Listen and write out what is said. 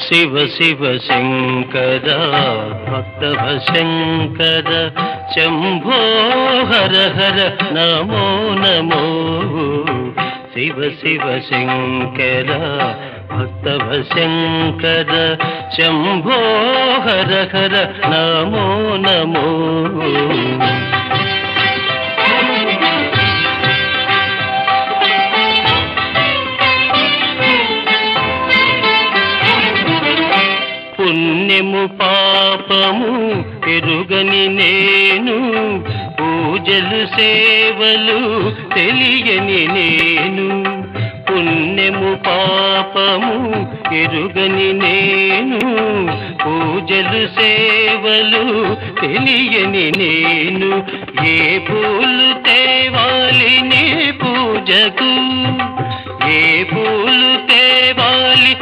శివ శివ శంకర భక్తవ శంకర శంభో హర హర నమో నమో శివ శివ శంకర భక్తవ శంకర శంభో హర హర నమో నమో పుణ్యము పాపము ఎరుగని నేను పూజలు సేవలు తెలియని నేను పుణ్యము పాపము ఎరుగని నేను పూజలు సేవలు తెలియని నేను ఏ పూలు తేవాలి నీ పూజకు ఏ పూలు తేవాలి